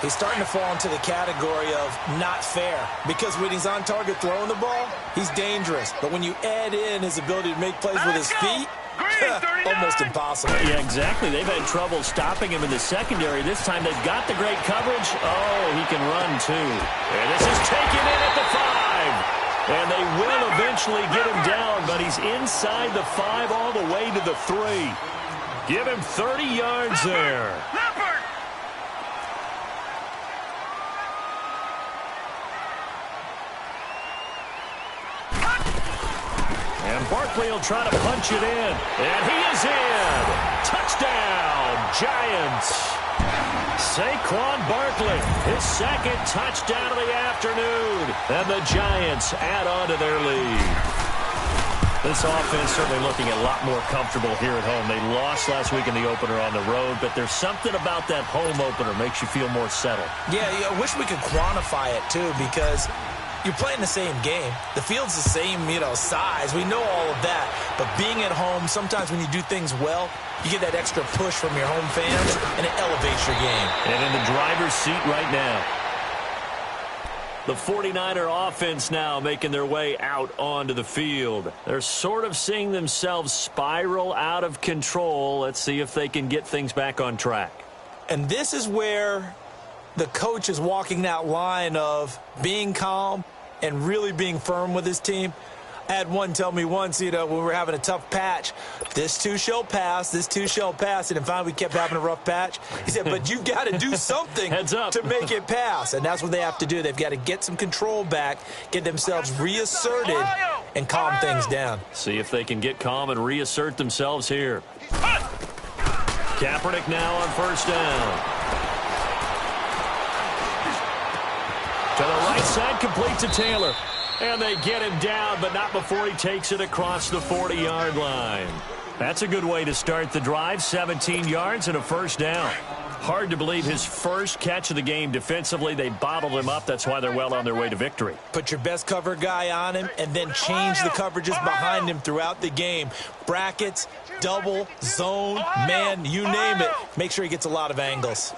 He's starting to fall into the category of not fair, because when he's on target throwing the ball, he's dangerous. But when you add in his ability to make plays with his feet, almost impossible. Yeah, exactly. They've had trouble stopping him in the secondary. This time they've got the great coverage. Oh, he can run too. And this is taken in at the 5. And they will eventually get him down, but he's inside the 5 all the way to the 3. Give him 30 yards there. And Barkley will try to punch it in. And he is in. Touchdown, Giants. Saquon Barkley, his 2nd touchdown of the afternoon. And the Giants add on to their lead. This offense certainly looking a lot more comfortable here at home. They lost last week in the opener on the road, but there's something about that home opener makes you feel more settled. Yeah, I wish we could quantify it, too, because you're playing the same game. The field's the same, size. We know all of that. But being at home, sometimes when you do things well, you get that extra push from your home fans, and it elevates your game. And in the driver's seat right now. The 49er offense now making their way out onto the field. They're sort of seeing themselves spiral out of control. Let's see if they can get things back on track. And this is where the coach is walking that line of being calm and really being firm with his team. I had one tell me once, when we were having a tough patch, this too shall pass, this too shall pass. And finally we kept having a rough patch. He said, but you've got to do something to make it pass. And that's what they have to do. They've got to get some control back, get themselves reasserted, and calm things down. See if they can get calm and reassert themselves here. Kaepernick now on first down. To the right side, complete to Taylor. And they get him down, but not before he takes it across the 40-yard line. That's a good way to start the drive. 17 yards and a first down. Hard to believe his first catch of the game defensively. They bottled him up. That's why they're well on their way to victory. Put your best cover guy on him and then change the coverages behind him throughout the game. Brackets, double, zone, man, you name it. Make sure he gets a lot of angles.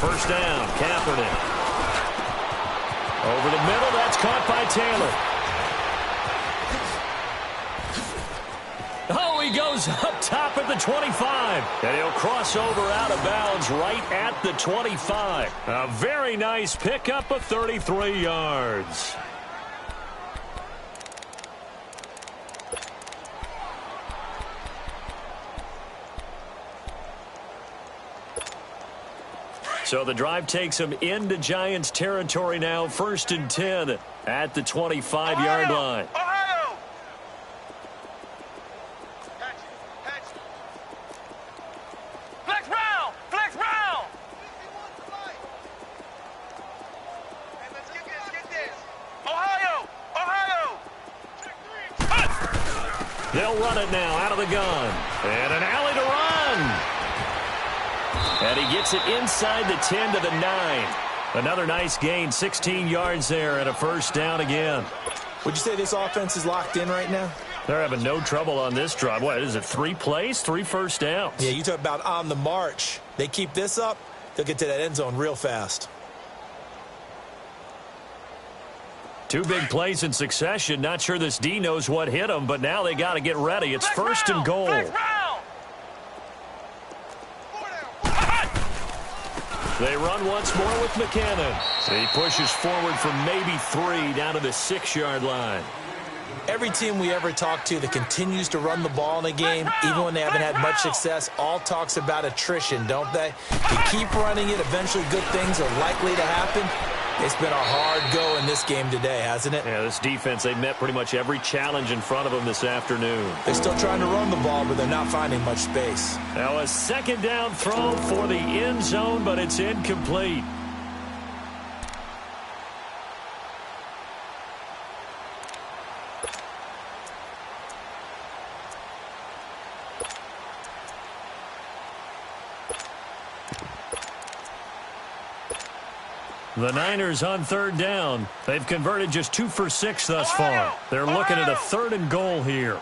first down. Kaepernick. Over the middle. That's caught by Taylor. Oh, he goes up top at the 25. And he'll cross over out of bounds right at the 25. A very nice pickup of 33 yards. So the drive takes them into Giants territory now. 1st and 10 at the 25-yard line. Ohio! Flex round! Flex round! Hey, let's get this. Ohio! Ohio! They'll run it now out of the gun. And an alley to run. And he gets it inside the 10 to the 9. Another nice gain, 16 yards there, and a first down again. Would you say this offense is locked in right now? They're having no trouble on this drive. What is it, 3 plays, 3 first downs? Yeah, you talk about on the march. They keep this up, they'll get to that end zone real fast. 2 big plays in succession. Not sure this D knows what hit them, but now they got to get ready. It's first and goal. They run once more with McKinnon. He pushes forward from maybe 3 down to the 6-yard line. Every team we ever talk to that continues to run the ball in a game, even when they haven't had much success, all talks about attrition, don't they? You keep running it, eventually good things are likely to happen. It's been a hard go in this game today, hasn't it? Yeah, this defense, they met pretty much every challenge in front of them this afternoon. They're still trying to run the ball, but they're not finding much space. Now a 2nd down throw for the end zone, but it's incomplete. The Niners on 3rd down. They've converted just 2 for 6 thus far. They're looking at a 3rd and goal here.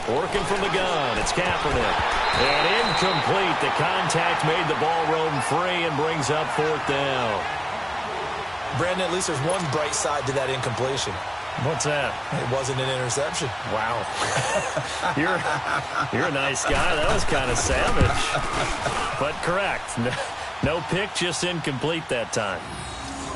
Working from the gun. It's Kaepernick. And incomplete. The contact made the ball roam free and brings up 4th down. Brandon, at least there's one bright side to that incompletion. What's that? It wasn't an interception. Wow. You're a nice guy. That was kind of savage. But correct. No pick, just incomplete that time.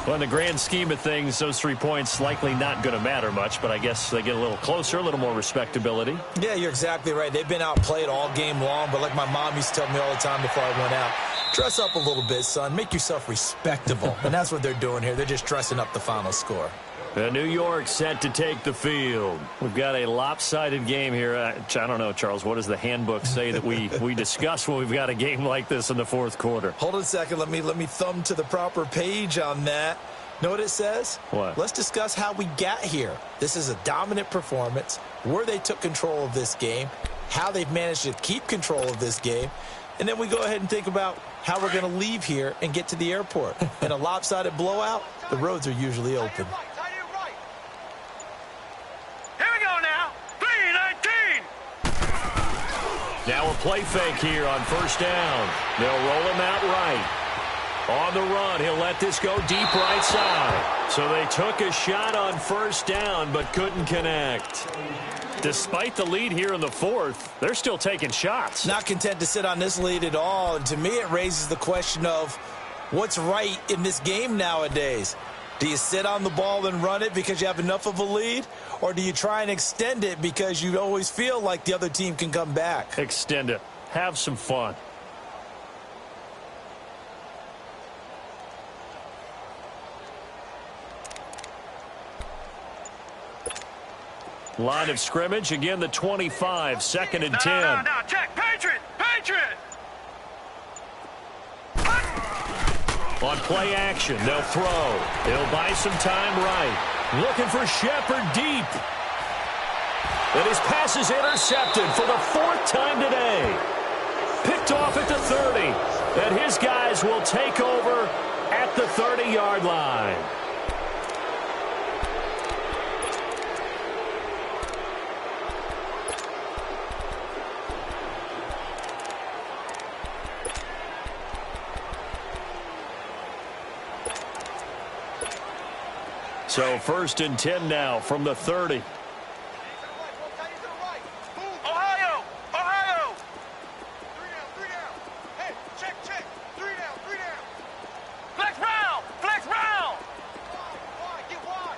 Well, in the grand scheme of things, those 3 points likely not going to matter much, but I guess they get a little closer, a little more respectability. Yeah, you're exactly right. They've been outplayed all game long, but like my mom used to tell me all the time before I went out, dress up a little bit, son. Make yourself respectable. And that's what they're doing here. They're just dressing up the final score. New York set to take the field. We've got a lopsided game here. I don't know, Charles, what does the handbook say that we discuss when we've got a game like this in the 4th quarter? Hold on a second. Let me thumb to the proper page on that. Know what it says? What? Let's discuss how we got here. This is a dominant performance, where they took control of this game, how they've managed to keep control of this game, and then we go ahead and think about how we're going to leave here and get to the airport. In a lopsided blowout, the roads are usually open. Now a play fake here on 1st down. They'll roll him out right. On the run, he'll let this go deep right side. So they took a shot on 1st down, but couldn't connect. Despite the lead here in the 4th, they're still taking shots. Not content to sit on this lead at all. And to me, it raises the question of what's right in this game nowadays. Do you sit on the ball and run it because you have enough of a lead? Or do you try and extend it because you always feel like the other team can come back? Extend it. Have some fun. Line of scrimmage, again the 25, 2nd and 10. No, check, Patriot! On play action, they'll throw. They'll buy some time right. Looking for Shepard deep. And his pass is intercepted for the 4th time today. Picked off at the 30. And his guys will take over at the 30-yard line. So 1st and 10 now from the 30. Ohio! Ohio! 3 down. Hey, check. 3 down. Flex round! Get wide.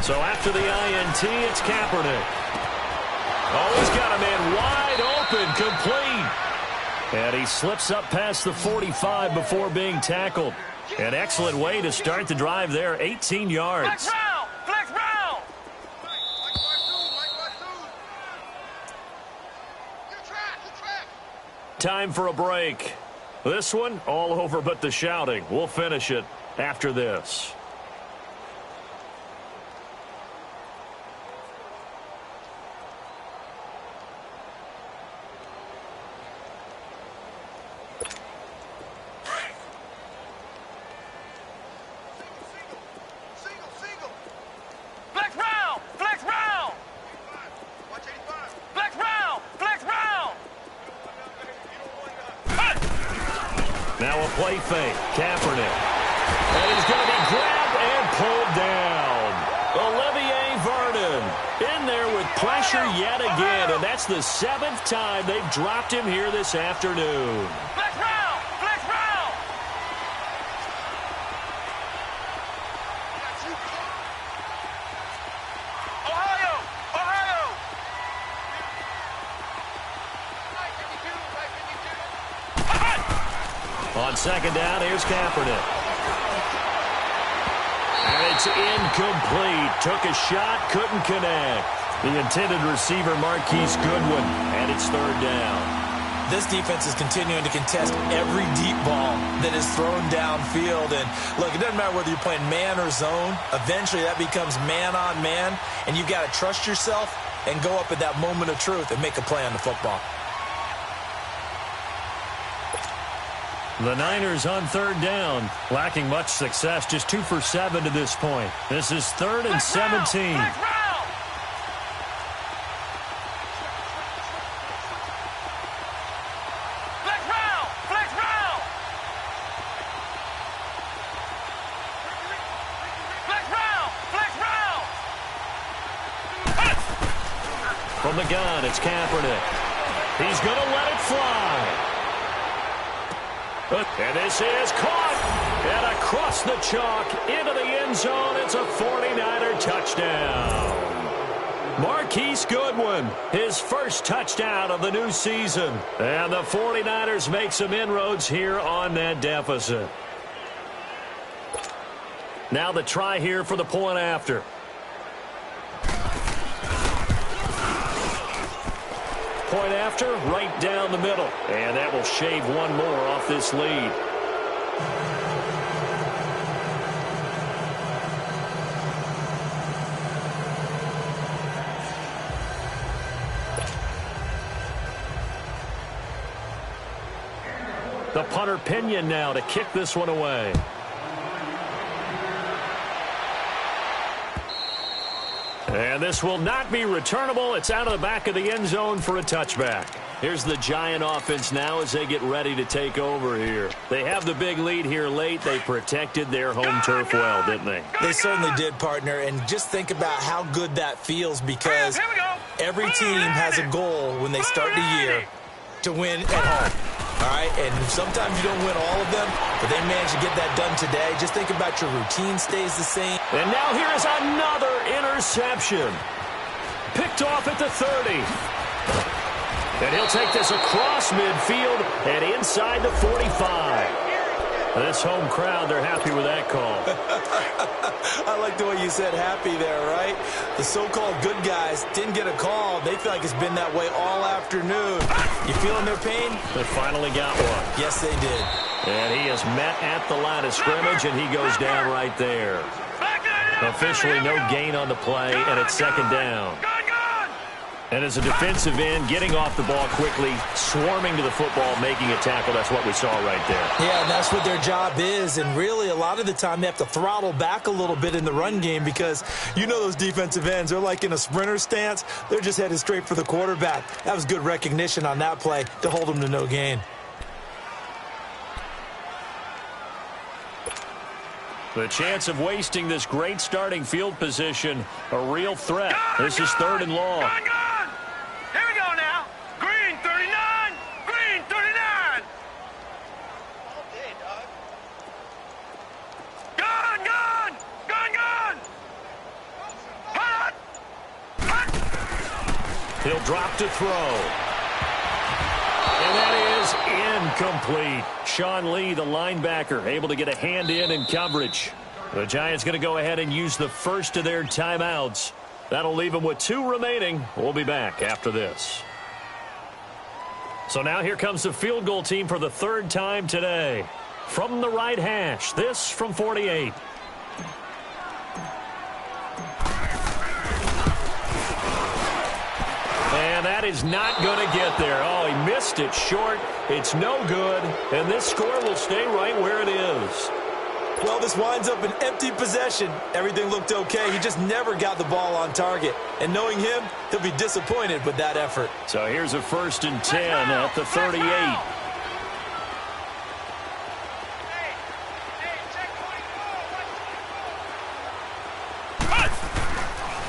So after the INT, it's Kaepernick. Oh, he's got a man wide open, complete. And he slips up past the 45 before being tackled. An excellent way to start the drive there, 18 yards. Flex round! Time for a break. This one, all over but the shouting. We'll finish it after this. Now a play fake. Kaepernick. And he's going to be grabbed and pulled down. Olivier Vernon in there with pressure yet again. And that's the 7th time they've dropped him here this afternoon. Flex round! Ohio! On 2nd down, here's Kaepernick. And it's incomplete. Took a shot, couldn't connect. The intended receiver, Marquise Goodwin, and it's 3rd down. This defense is continuing to contest every deep ball that is thrown downfield. And, look, it doesn't matter whether you're playing man or zone. Eventually, that becomes man-on-man, and you've got to trust yourself and go up at that moment of truth and make a play on the football. The Niners on 3rd down, lacking much success, just 2 for 7 to this point. This is 3rd and 17. From the gun, it's Kaepernick. He's going to let it fly. And this is caught. And across the chalk into the end zone. It's a 49er touchdown. Marquise Goodwin, his first touchdown of the new season. And the 49ers make some inroads here on that deficit. Now the try here for the point after. Point after, right down the middle. And that will shave one more off this lead. The punter Pinion now to kick this one away. And this will not be returnable. It's out of the back of the end zone for a touchback. Here's the Giant offense now as they get ready to take over here. They have the big lead here late. They protected their home turf well, didn't they? They certainly did, partner. And just think about how good that feels, because every team has a goal when they start the year to win at home. All right, and sometimes you don't win all of them, but they managed to get that done today. Just think about your routine stays the same. And now here is another interception. Picked off at the 30. And he'll take this across midfield and inside the 45. This home crowd, they're happy with that call. I like the way you said happy there, right? The so-called good guys didn't get a call. They feel like it's been that way all afternoon. You feeling their pain? They finally got one. Yes, they did. And he is met at the line of scrimmage, and he goes down right there. Officially no gain on the play, and it's 2nd down. And as a defensive end, getting off the ball quickly, swarming to the football, making a tackle, that's what we saw right there. Yeah, and that's what their job is. And really, a lot of the time, they have to throttle back a little bit in the run game, because you know those defensive ends, they're like in a sprinter stance. They're just headed straight for the quarterback. That was good recognition on that play to hold them to no gain. The chance of wasting this great starting field position, a real threat. This is 3rd and long. Gone! Here we go now. Green 39. Green 39. Gone, gone. Gone, gone. Hot. Hot. He'll drop to throw. And that is incomplete. Sean Lee, the linebacker, able to get a hand in coverage. The Giants going to go ahead and use the first of their timeouts. That'll leave them with 2 remaining. We'll be back after this. So now here comes the field goal team for the 3rd time today. From the right hash, this from 48. And that is not going to get there. Oh, he missed it short. It's no good. And this score will stay right where it is. Well, this winds up an empty possession. Everything looked okay. He just never got the ball on target. And knowing him, he'll be disappointed with that effort. So here's a 1st and 10 at the 38.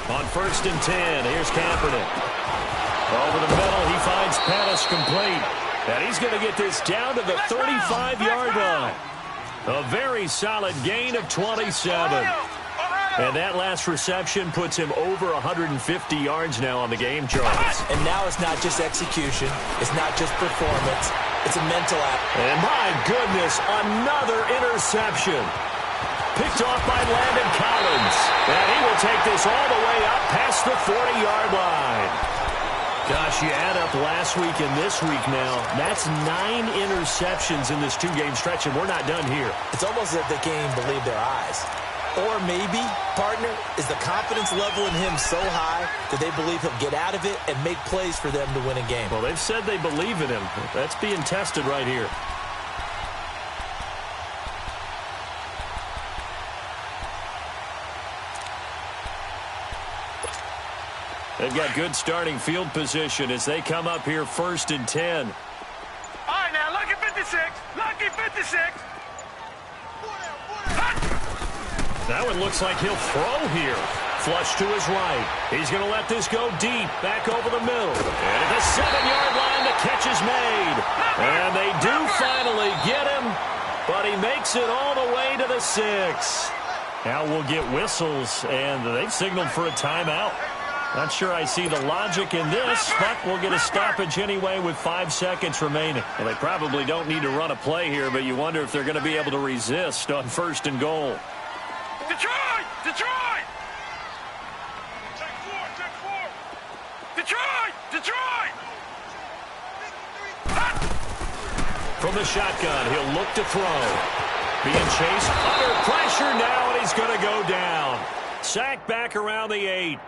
On 1st and 10, here's Kaepernick. Over the middle, he finds Pettis complete. And he's going to get this down to the 35-yard line. A very solid gain of 27. And that last reception puts him over 150 yards now on the game charts. And now it's not just execution. It's not just performance. It's a mental act. And my goodness, another interception. Picked off by Landon Collins. And he will take this all the way up past the 40-yard line. Gosh, you add up last week and this week now, that's 9 interceptions in this 2-game stretch, and we're not done here. It's almost as if they can't even believe their eyes. Or maybe, partner, is the confidence level in him so high that they believe he'll get out of it and make plays for them to win a game. Well, they've said they believe in him. That's being tested right here. They've got good starting field position as they come up here 1st and 10. All right, now, lucky 56. Lucky 56. That one looks like he'll throw here. Flush to his right. He's going to let this go deep, back over the middle. And at the 7-yard line, the catch is made. And they do finally get him, but he makes it all the way to the 6. Now we'll get whistles, and they've signaled for a timeout. Not sure I see the logic in this, but we'll get a stoppage anyway with 5 seconds remaining. Well, they probably don't need to run a play here, but you wonder if they're going to be able to resist on 1st and goal. Detroit! Detroit! Take 4! Detroit! Detroit! From the shotgun, he'll look to throw. Being chased under pressure now, and he's going to go down. Sacked back around the 8.